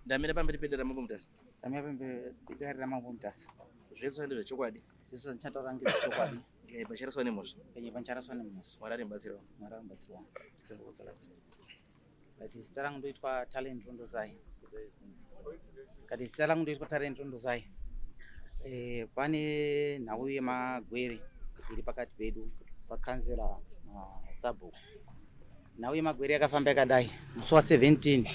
Ndamira pamberi pedera mambo mutasa. Ndamira pamberi pedera mambo mutasa. Zvese ndizvo chokwadi. Zvese ndichataura ngezvechokwadi. Pacharaswa nemusha. Pacharaswa nemusha. Mwari arimbatsirawo. Mwari arimbatsirawo. Kati zita rangu ndoitwa Talent Rondozai. Kati zita rangu ndoitwa Talent Rondozai. Pane nhau yemagwere iri pakati pedu pakanzera Sabhuku. Nhau yemagwere yakafamba yakadai musi wa17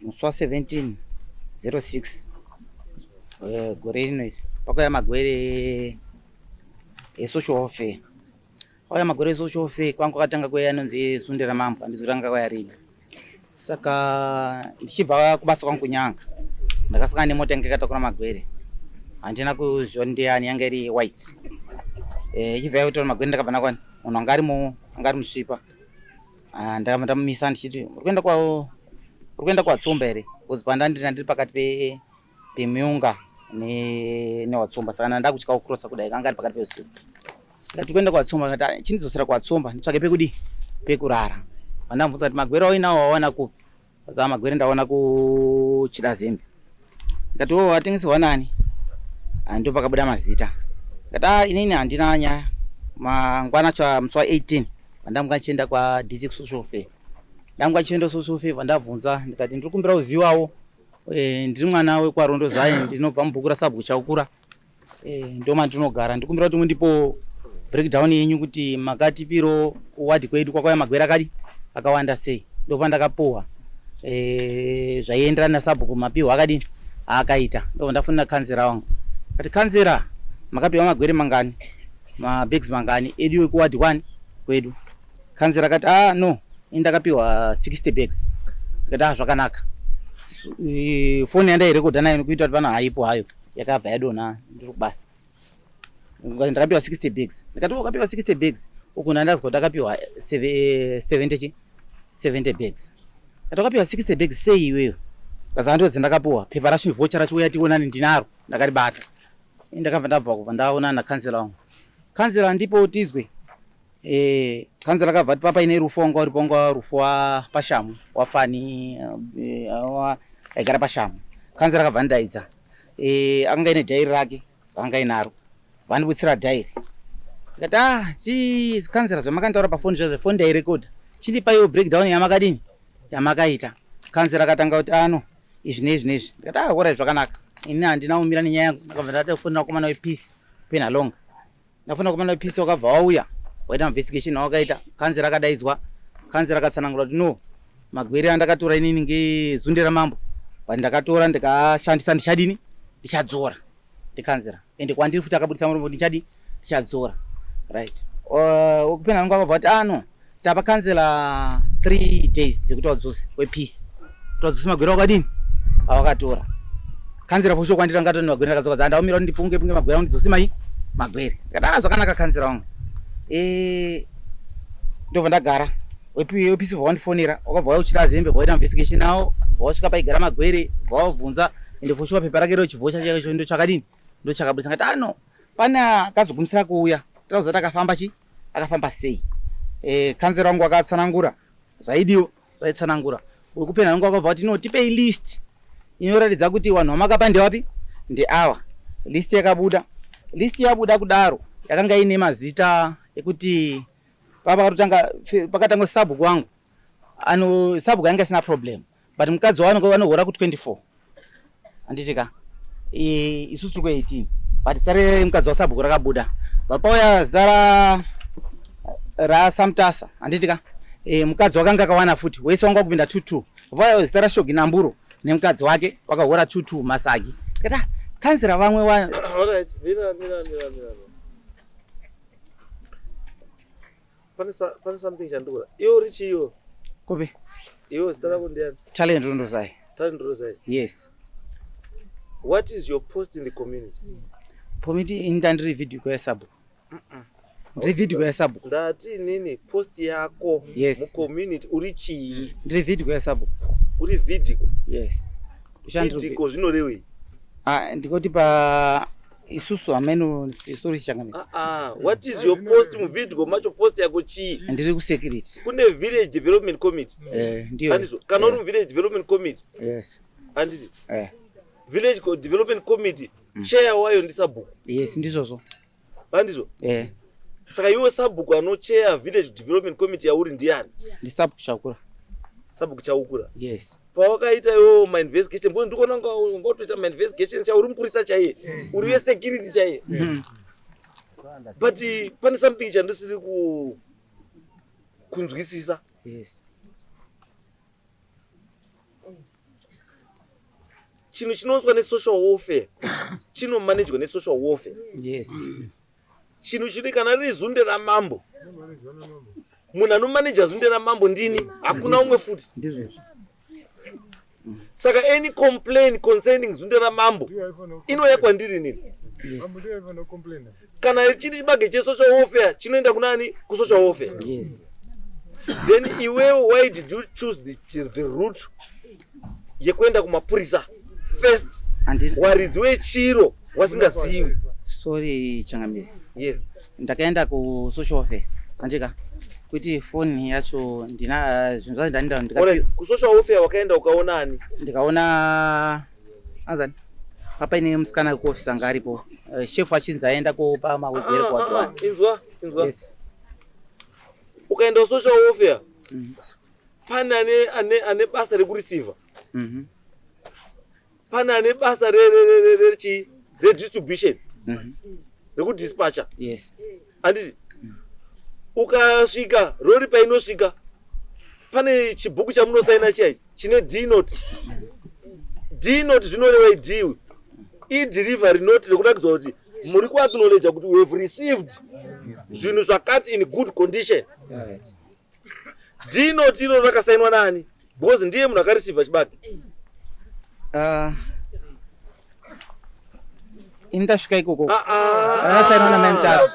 musi wa17/06 gore rino pakauya magwere esocial warfare. Pauya magwere esocial warfare kwangu akatanga kuuya anonzi Sundera Mambo, handizoranga kwaya rini. Saka ndichibva kubasa kwangu kunyanga ndakasangana nemota yangu yakatakura magwere, handina kuziva ndiani, yanga iri white. Ichibva yakutora magwere ndakabva nakwani munhu anga ari musvipa. Ndamumisa ndichiti uri kuenda kwatsumba here, kuzi pandandiri ndiri pakati pemiunga newatsumba, saka ndakutya kukurosa kudai, kanga ari pakati peusiku. Ndati kuenda kwatsumba, ngati chindidzosera kwatsumba nditsvake pekudi pekurara. Vandamubvunza kuti magwere ainawo wawana kupi? Saka magwere ndaona kuChidazembe. Ndikati watengeserwa nani? Ndo pakabuda mazita. Ndikati inini handina nyaya. Mangwana cha musi wa18 vandamuka ndichienda kwaDC Social Fair. Ndamuka ndichienda Social Fair vandabvunza ndikati ndiri kumbira kuzivawo ndiri mwana wekwaRondozai, ndinobva mubhuku raSabhuku chaukura. Ndoma ndinogara, ndikumbira kuti mundipo breakdown yenyu kuti makatipiro kuwadi kwedu kwakauya magwere akadi akawanda sei. Ndopa ndakapuwa zvaienderana naSabhuku mapiwo akadini akaita. Ndobva ndafonera kanzera wangu kati kanzera, makapiwa magwere mangani, mabags mangani edu ekuwadi 1 kwedu? Kanzera akati no, indakapiwa 60 bags. Ndikati zvakanaka. Foni yandairekodha nayo nekuita kuti pana haipo hayo yakabva yadonha ndiri kubasa. Ndakapiwa 60 bags. Ndikati wakapiwa 60 bags uku ndandazwa kuti akapiwa 70 bags. Kati wakapiwa 60 bags sei iweyo? Kaza ndodzi ndakapuwa pepa racho, voucher racho, uya tionane ndinaro, ndakaribata. Ndakabva ndabva kubva ndaonana nakanzera wangu. Kanzera ndipo tizwe. Kanzera akabva ati papa ine rufu wanga uripo, wanga rufu wapashamu wafani aigara pashamu. Kanzera akabva ndidaidza, anga ine dhairi rake anga inaro, vandibutsira dhairi. Ndikati kanzera zvamakandaura pafoni zvazvo foni ndairekodha, chindipa iwo breakdown yamakadini yamakaita. Kanzera akatanga kuti izvi nezvi. Ndikati ora zvakanaka, ini handina kumira nenyaya yangu. Ndakabva ndatofonera komana wePeace Penalonga. Ndafonera komana wePeace wakabva wauya waita investigation wakaita. Kanzera akadaidzwa, kanzera akatsanangura kuti no, magwere andakatora inini ngeZundera Mambo ndakatora ndikashandisa ndichadini, ndichadzora ndikanzera, ende kwandiri futi akabudisa muromo ndichadzora. Right. Penalonga akabva kuti no, tapa kanzera 3 days dzekuti wadzose wePeace, kuti wadzose magwere wakadini awakatora. Kanzera fosho kwandira ngatoni magwere ndakadzoka ndaumira ndipunge magwere angu ndidzose magwere. Ndikati zvakanaka kanzera wangu. Ndobva ndagara. wePeace wandifonera wakabva wauya kuChidazembe, waita investigation nawo, wasvika paigara magwere, wavhunza ende foshuwa pepa rake rochivhocha chacho ndo chakadini, ndo chakabudisa. Ngati no, pana akazogumisira kuuya, tauza kuti akafamba sei. Kanzera wangu akatsanangura zvaidiwo, zvaitsanangura. Wekupena wangu akabva kuti no, tipei list inoratidza kuti vanhu vamakapa ndevapi, ndeawa. List yakabuda. List yabuda kudaro yakanga ine mazita ekuti pakatanga Sabhuku wangu. Sabhuku yanga isina problem, but mukadzi wavo vanohora ku24. Handitika isusu tiri ku18, but sare mukadzi waSabhuku rakabuda. Papauya zara raSamtasa, handitika mukadzi wakanga akawana futi, wese wanga kupinda 22. Papauya zita raShogi Namburo nemukadzi wake wakahora 22 Masagi. Kata kanzera vamwe Alright, mira. Pane something chandura. Iyo richiyo. Kobe. Iyo zita rako ndiani? Talent Rondozai. Talent Rondozai. Yes. What is your post in the community? Community ndandiri video kwa Sabhuku. Ndiri video kwa Sabhuku. Ndati nini post yako mu community uri chii? Ndiri video kwa Sabhuku. uri vidico. Yes. Vidico zvinorevei? Ndikoti pa isusu ameno story Changamire. What is your post muvidico macho post yako chii? Ndiri ku security. Kune village development committee. Ndiyo. Andizo kana uri village development committee. Yes. Andizo. Village development committee chair wayo ndi Sabhuku. Yes, ndizozo. Andizo. Saka iwe Sabhuku anochair village development committee yauri ndiani? Ndi Sabhuku Chaukura. Sabhuku Chaukura. Yes. Pawakaita yo my investigation mbo ndikona ngotoita my investigation cha uri mpurisa chaiye uri we security chaiye. But pane something chandisiri kunzwisisa. Yes. Chino chinonzwa ne-social warfare chinomanagwa ne-social warfare. Yes. Chino chiri kana riri zunde ramambo munhu anomanaja zunde ramambo ndini, hakuna umwe futi. Ndizvo. Saka any complaint concerning zunde ramambo inouya kwandiri nini? Yes. Kana chiri chibage che-social warfare chinoenda kunani? Ku-social warfare. Yes. Then iwewe why did you choose the route yekuenda kumapurisa first? Waridzi wechiro wasingazivi. Sorry Changamire. Yes. Ndakaenda ku social warfare. Andika kuti phone yacho ndina zvinhu zvangu ndanida ndika ku social warfare wakaenda ukaonani? Ndikaona azani papa ine musikana ku office anga aripo. Chef achinza aenda ko pa mawegere kwa. Inzwa. Yes. Ukaenda ku social warfare. Pane ane basa rekureceiver. Pane ane basa redistribution. Rekudispatcher. Yes. Anditi ukasvika rori painosvika pane chibhuku chamunosaina chai chine D-note. D-note zvinoreva D delivery note rekuratidza kuti muri kuacknowledge kuti we have received zvinhu zvakati in good condition. Right. D-note iro rakasainwa nani? Because ndiye munhu akareceiva chibage. Indasvika ikoko akasainwa naMamtas.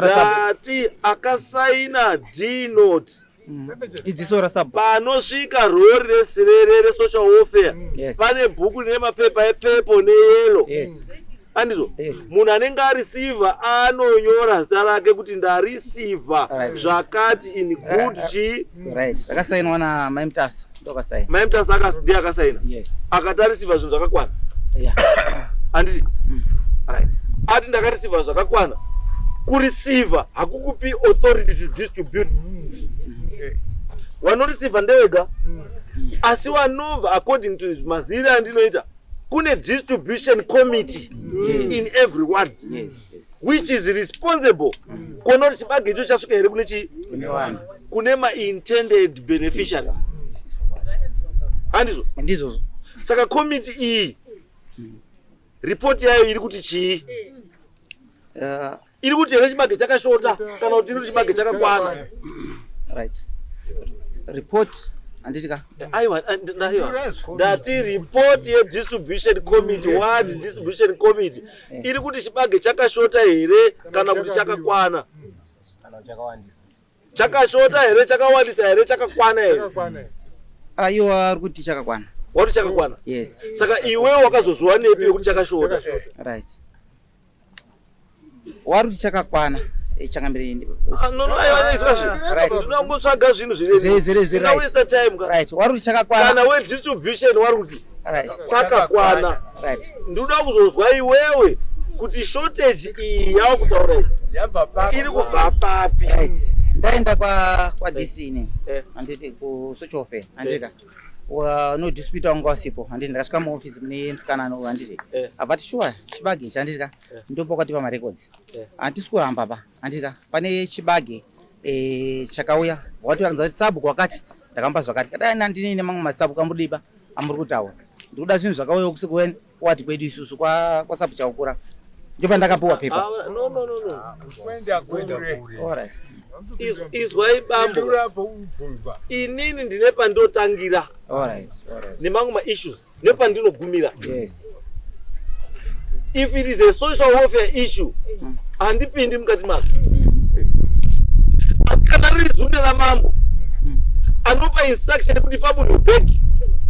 Dati akasaina D-note idziso raSabhuku panosvika rori re-social warfare. Pane bhuku rine mapepa epepo neyellow. Andizvo? Munhu anenge areceiva anonyora zita rake kuti ndareceiva zvakati in good chi. Right. Akasainwa naMamtas. Ndokasaina. Mamtas ndiye akasaina. Yes. Akati areceiva zvinhu zvakakwana. Anditi? Right. Ati ndakareceiva zvakakwana. Kureceiva hakukupi authority to distribute. Wanoreceiva ndewega. Asi wanova according to maziri andinoita kune distribution committee in every ward which is responsible kuona kuti chibage icho chasvika here kune ma-intended beneficiaries. Handizvo? Ndizvo. Saka committee iyi report yayo iri kuti chii? Iri kuti here chibage chakashota kana kuti iri chibage chakakwana? Right. Report anditika aiwa ndati report ye-distribution committee ward distribution committee iri kuti chibage chakashota here kana kuti chakakwana? Chakashota here, chakawandisa here, chakakwana here? Iwo ari kuti chakakwana. Wati chakakwana? Yes. Saka iwe wakazozwa nepi yekuti chakashota? Right. Wari kuti chakakwana. Changamire ndi. Aiwa izvazvo. Tunangotsvaga zvinhu zviri. Tina waste time. Right. Wari kuti chakakwana. Kana we distribution wari kuti chakakwana. Right. Ndoda kuzozwa iwewe kuti shortage iyi yakutaura iri kubva papi? Right. Ndaenda kwa DC ne. Anditi ku social warfare. Andika. No dispute wangu wasipo. Anditi ndakasvika mu office mune musikana no anditi. Avati sure chibage chandika ndopo kwati pa records. Andisi kuramba pa. Andika pane chibage chakauya. Wati vanza Sabhuku wakati ndakamba zvakati. Kada nandini nemamwe maSabhuku ambudiba amuri kutaura. Ndikuda zvinhu zvakauya kusikweni wati kwedu isusu kwa Sabhuku Chaukura. Ndopa ndakapuwa paper. No. All right. Izwai bambo. Inini ndine pandotangira. All right. Nemamwe ma-issues. Nepandinogumira. Yes. If it is a social warfare issue, handipindi mukati mako. Asi kana riri zunde ramambo, anopa instruction kuti pamunhu bhegi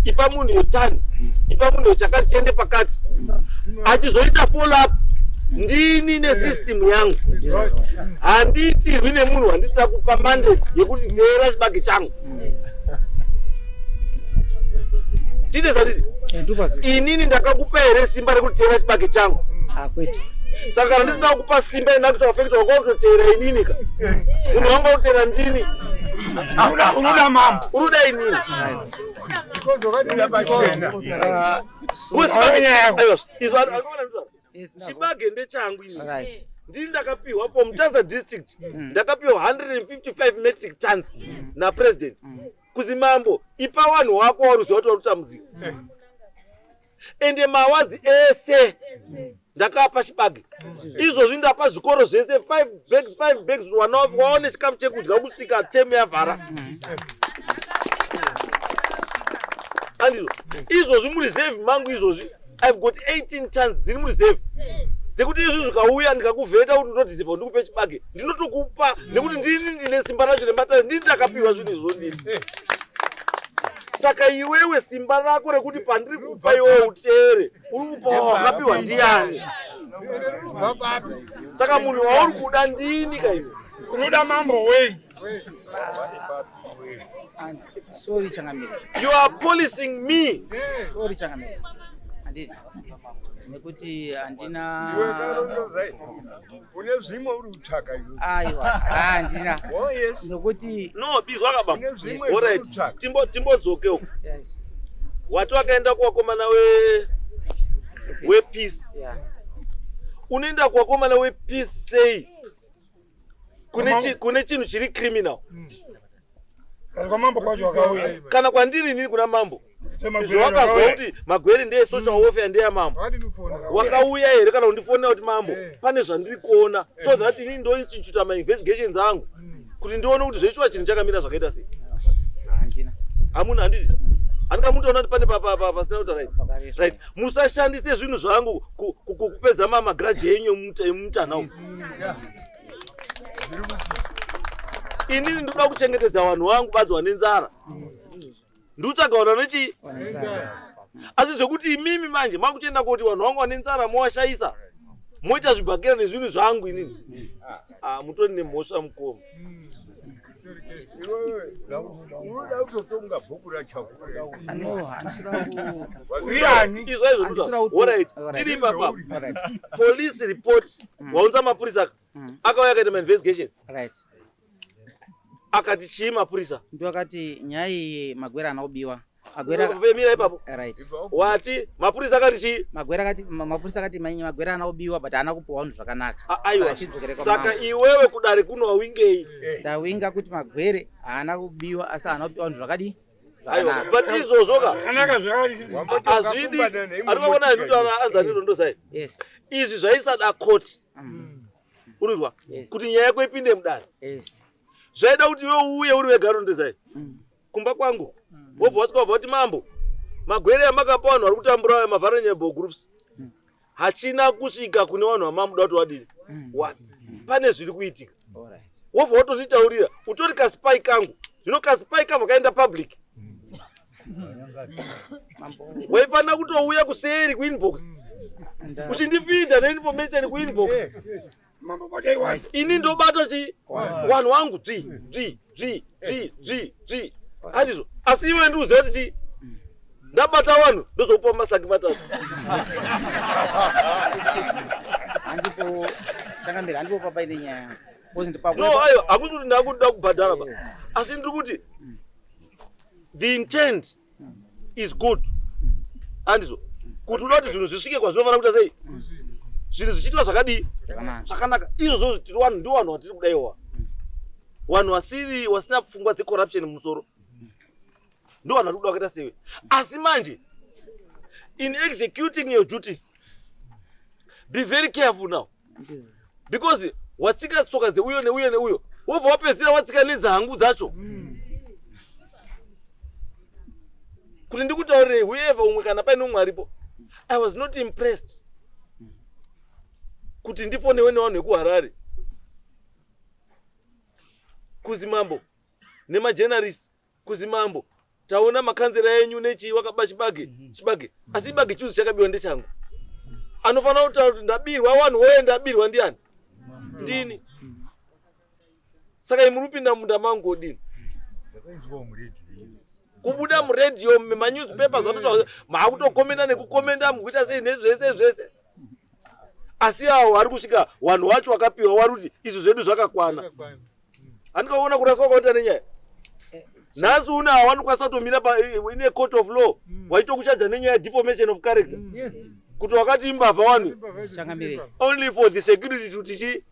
ipa munhu yotani, ipa munhu yochakati chiende pakati, achizoita follow up ndini nesystem yangu. Handiitirwi nemunhu wandisina kupa mandate yekuti teera chibage changu. Tite zanditi inini ndakakupa here simba rekuti teera chibage changu. Saka kana ndisina kukupa simba inakuti wafekita wakototeera inini ka munhu wanga kuteera ndini unoda mambo unoda inini chibage ndechangu inini. Ndini ndakapiwa for Mutaza district ndakapiwa 155 metric tons na president kuzi mambo ipa wanhu wako waruziva kuti warutambudzika ende mawadzi ese ndakapa chibage. Izvozvi ndapa zvikoro zvese 5 bags waone chikafu chekudya kusvika temu yavhara. Andizvo izvozvi mureserve mangu izvozvi I've got 18 tons dziri mureserve dzekuti izvi zvikauya ndikakuvheta kuti ndinotizipa ndikupe chibage ndinotokupa nekuti ndini ndine simba racho nematari ndini ndakapiwa zvinhu izvozvi. Saka iwewe simba rako rekuti pandiri kupa iwe utere uri kupa wakapiwa ndiani? Saka munhu wauri kuda ndini kaiwe unoda mambo wei. Sorry Changamire. You are policing me. Sorry Changamire. Anditi nekuti andina une zvimwe uri kutsvaka iwe. Aiwa handina. Oh yes. Nekuti No bizwa kababa. Alright. Timbodzoke uko. Yes. Watu wakaenda kuwakomana we peace. Yeah. Unoenda kuwakomana we peace sei kune chinhu chiri criminal. Kwa mambo kwacho wakauya. Kana kwandiri nini kuna mambo. Zvawakazwa kuti magwere ndeye social warfare ndeye mambo. Wakauya here kana undifonera kuti mambo pane zvandiri kuona so that ini ndo institute ma investigations angu kuti ndione kuti zvechiwa chinhu chakamira zvakaita sei. Handina. Hamuna handiti. Andika mutoona kuti pane pasina kuti right. Right. Musashandise zvinhu zvangu kupedza magrudge enyu emutana umu. Inini ndoda kuchengetedza vanhu vangu vadzwa nenzara. Ndotsvagaona nechi asi zvekuti imimi manje makuchenda kuti vanhu vangu vane nzara mowashaisa moita zvibhakera nezvinhu zvangu inini mutori nemhosva mukoma. Unoda kutotonga bhuku rachakura. No, alright. Tiri papa. Police report waunza mapurisa akauya akaita investigation. Right. Akati chii mapurisa? Ndio akati nyaya magwera anobiwa. Magwera kupemira ipapo. Right. Wati mapurisa akati chii? Mapurisa akati magwera anobiwa but ana kupiwa zvinhu zvakanaka. Aiwa. Saka iwewe kudare kuno wawingei. Ndawinga kuti magwere haana kubiwa asi ana kupiwa zvinhu zvakadi. Aiwa. But izvozoka. Kanaka zvakadi. Azvidi. Arikuona kuti anza ndondo sai. Yes. Izvi zvaisada court. Unozwa? Kuti nyaya yako ipinde mudare. Yes. Zvaida kuti iwe uye uri wega rondezai. Kumba kwangu. Wobva watsika kuti mambo. Magwere amakapa vanhu vari kutambura mavharenyable groups. Hachina kusvika kune vanhu vamamuda kuti wadini. What? Pane zviri kuitika. Alright. Wobva watozvitaurira. Utori kaspy kangu. Zvino kaspy kavo kaenda public. Waifana kutouya kuseri kuinbox. Uchindipinda neinformation kuinbox. Mambo bodai wani. Ini ndobata chi wanhu wangu G. Handizvo. Asi iwe ndiuziva kuti chi ndabata vanhu ndozokupa masaki matatu. Handipo Changamire handipo papa ine nyaya. No, aiwa hakuti kuti ndakuda kubhadhara ba. Asi ndiri kuti the intent is good. Handizvo. Kuti uda kuti zvinhu zvisvike kwazvinofana kuita sei? Zvinhu zvichiitwa zvakadi zvakanaka. Izvozvo tiri vanhu ndio vanhu vatiri kudaiwa. Vanhu vasina pfungwa dzecorruption mumusoro. Ndio vanhu vari kuda kuita sewe. Asi manje in executing your duties be very careful now. Because watsika tsoka dzeuyo neuyo wobva wapedzira watsika nedzangu dzacho. Kuti ndikutaurire whoever umwe kana paine umwe aripo. I was not impressed. Kuti ndifonewe nevanhu vekuHarare. Kuzi mambo. Nemajournalists. Kuzi mambo. taona makanzera yenyu nechi wakaba chibage asi chibage chuzi chakabiwa ndechangu anofanira kutaura kuti ndabirwa wanhu woye ndabirwa ndiani ndini saka imurupinda munda mangu odini kubuda muredhiyo memanyuspapers vanotaura maakutokomenda nekukomenda mukuita sei nezvese asi awo ari kusvika wanhu wacho wakapiwa wari kuti izvo zvedu zvakakwana handikaona kuraswa kwaita nenyaya nhasi una awanokwanisa kutomira ine court of law waitokuchaja nenyaya defamation of character kuti wakati imbavha wanhu only for the security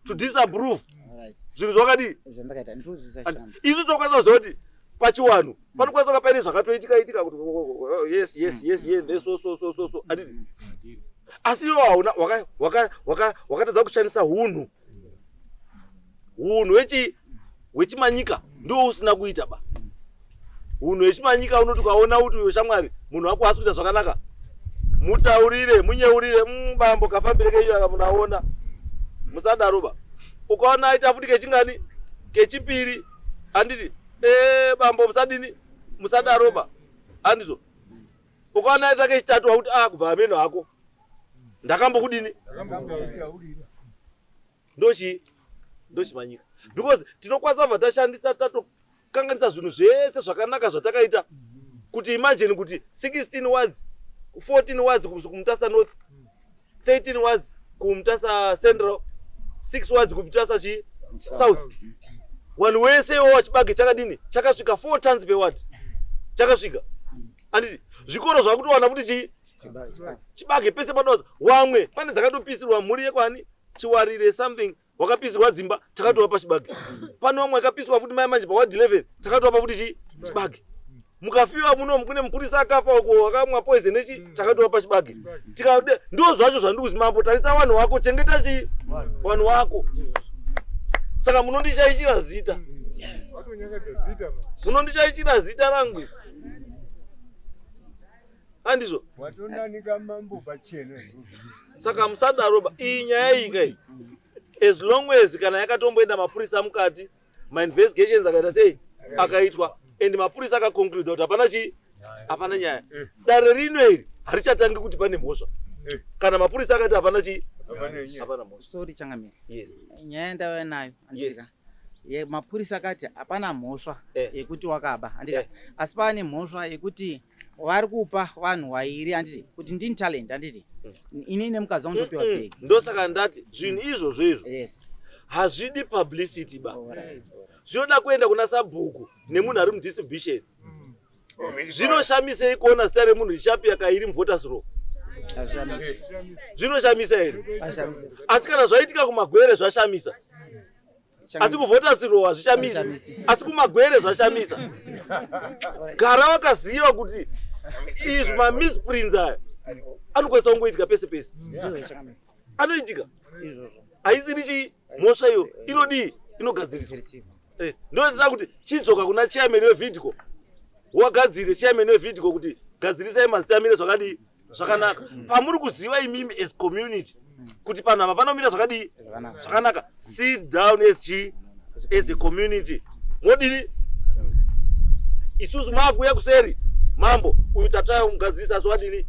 to disapprove zvinhu zvakadii isu tokwanisa kuziva kuti pachiwanhu panokwanisa kuva paine zvakatoitika kuti yes so handiti asi iwo hauna wakatadza kushandisa hunhu hwechimanyika ndo usina kuita ba hunhu hwechimanyika unoti ukaona kuti uyo shamwari munhu wako asi kuita zvakanaka mutaurire munyeurire bambo kafambire keiyo munaona musadaro ba ukaona aita futi kechingani kechipiri handiti bambo musadini musadaro ba handizo ukaona aita kechitatu wakuti kubva ameno hako ndakambokudini ndochimanyika because tinokwanisa kubva tashandisa tatokanganisa zvinhu zvese zvakanaka zvatakaita kuti imagine kuti 16 words 14 words kumutasa north 13 words kumutasa central 6 words kumutasa south wanhu wese iwo wachibage chakadini chakasvika 4 tons per word chakasvika handiti zvikoro zvakutowana kuti chibage pese panoza wamwe pane dzakatopisirwa mhuri yekwani chiwarire something wakapisirwa dzimba takatova pachibage pane wamwe akapisirwa futi mai manje paward 11 takatova pafuti chibage mukafiwa muno kune mupurisa akafa uko wakamwa poison nechi takatova pachibage tikade ndo zvacho zvandikuzimambo tarisa wanhu wako chengeta wanhu wako saka munondishaichira zita munondishaichira zita rangu handizvo saka musadaroba iyi nyaya iyi as long as kana yakatomboenda mapurisa mukati mainvestigations akaita sei akaitwa and mapurisa akaconclude kuti hapana nyaya dare rino iri harichatangi kuti pane mhosva kana mapurisa akati hapana mhosva sorry Changamire yes nyaya ndauya nayo andika mapurisa akati hapana mhosva yekuti wakaba andika asi pane mhosva yekuti vari kupa vanhu vairi handiti kuti ndini talent handiti ini nemukadzi wangu ndopiwa bhegi ndosaka ndati zvinhu izvozvo hazvidi publicity ba zvinoda kuenda kuna sabhuku nemunhu ari mudistribution zvinoshamisei kuona zita remunhu richapia kairi muvoters row zvinoshamisa here asi kana zvaitika kumagwere zvashamisa asi kuvoters row hazvishamisi asi kumagwere zvashamisa gara wakaziva kuti izvi mamisprins aya anokwanisa kungoitika pese pese anoitika haisiri mhosva iyo inodii inogadziriswa ndinoda kuti chidzoka kuna chairman wevidco wagadzire chairman wevidco kuti gadzirisai mazita amire zvakadii zvakanaka pamuri kuziva imimi as community kuti panhu apa panomira zvakadii zvakanaka sit down as a community modini isusu maakuya kuseri mambo uyu tataya umugadzirisa asi wadini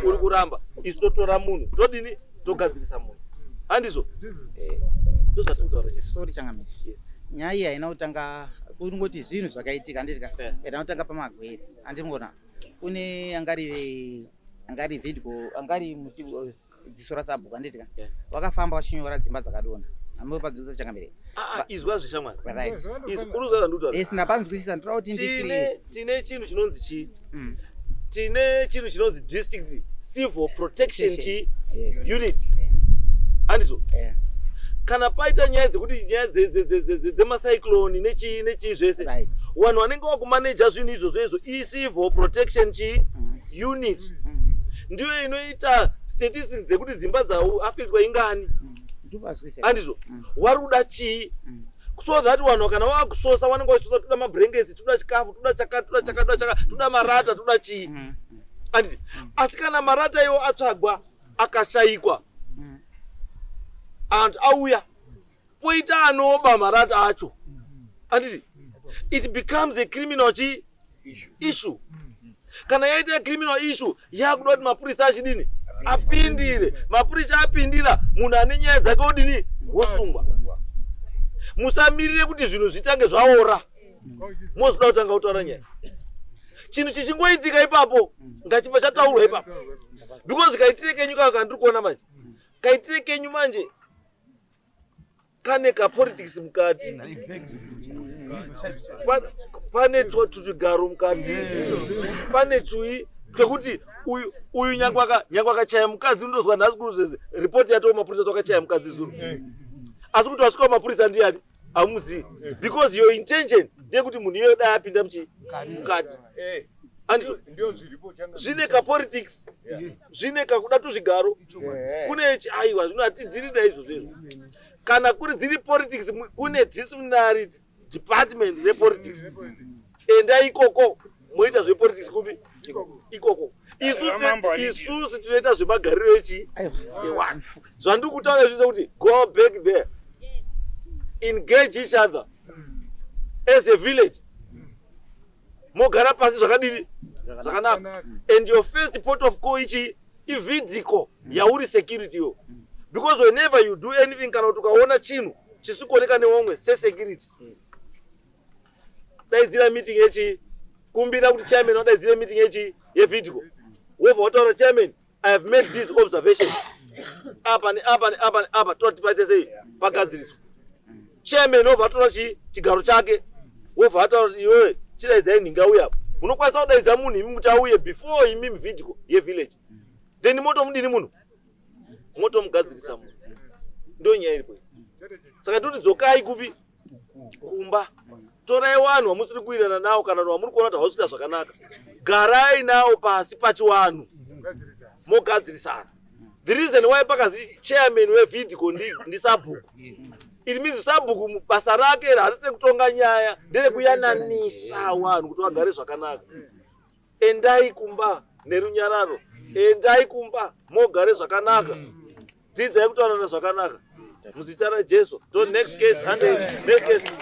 uri kuramba isu totora munhu todini togadzirisa munhu handizvo sorry Changamire nyaya iyi haina kutanga kungoti zvinhu zvakaitika handitika haina kutanga pamagwere handingona kune angari vidgo angari dziso rasabhuku handitika wakafamba wachinyora dzimba dzakadona amupadzisa Changamire izwa zvishamwari sina panzwisisa ndira kuti tine chinhu chinonzi chii tine chinhu chinonzi district civil protection unit handizvo kana paita nyaya dzekuti nyaya dzemacyclone nechii zvese vanhu vanenge vakumaneja zvinhu izvozvo civil protection unit ndiyo inoita statistics dzekuti dzimba dzaafectwa ingani handizvo vari kuda chii so that vanhu kana vakusosa vanenge vachisosa toda mablankets toda chikafu toda chakati toda chakati toda marata toda chii handiti asi kana marata iwo atsvagwa akashayikwa antu auya poita anoba marata acho handiti it becomes a criminal issue. Kana yaita criminal issue yakuda kuti mapurisa achidini apindire. Mapurisa apindira munhu ane nyaya dzake odini wosungwa. Musamirire kuti zvinhu zvitange zvaora mozoda kutanga kutaura nyaya. Chinhu chichingoitika ipapo ngachipa chataurwa ipapo, because kaitire kenyu kaka ndiri kuona manje, kaitire kenyu manje kane ka politics mukati, pane twigaro mukati, pane tui kwekuti uyu nyangwa akachaya mukadzi unondozwa nhasi kuti report yato mapurisa twakachaya mukadzi zuro, asi kuti wasvika mapurisa ndiani amuzivi, because your intention ndeyekuti munhu iyoyo dai apinda mukati. Zvine ka politics, zvine kakuda tuzvigaro, kune aiwa zvino hatidhirida izvozvo. Kana kuri dziri politics kune disciplinary department repolitics, enda ikoko moita zvepolitics kupi ikoko. Isusu tinoita zvemagariro echi ewanhu. Zvandiri kutaura zvinoita kuti go back there, engage each other as a village, mogara pasi zvakadini zvakanaka. And your first port of call ichi ividiko yauri security yo, because whenever you do anything kana ukaona chinhu chisikuoneka neomwe security, daidzira meeting echi kumbira kuti chairman wadaidzira meeting echi yevidiko wobva wataura chairman, I have made this observation apa toti paite sei pagadziriswa. Chairman wobva atora chigaro chake wobva ataura kuti iwewe chidaidzai nhinga uya, munokwanisa kudaidza munhu imi muchauye before imi video yevillage, then moto mudini munhu moto mugadzirisa munhu. Ndo nyaya iripo. Saka toti dzokai kupi kumba, torai wanhu wamusiri kuirana nawo kana wamuri kuona kuti hausita zvakanaka, garai nawo pasi pachiwanhu mogadzirisana. The reason why pakazi chairman wevidiko ndisabhuku, it means sabhuku basa rake harise kutonga nyaya, ndere kuyananisa wanhu kuti vagare zvakanaka. Endai kumba nerunyararo, endai kumba mogare zvakanaka, dzidzai kutaurana zvakanaka muzita raJesu. To next case 100, next case.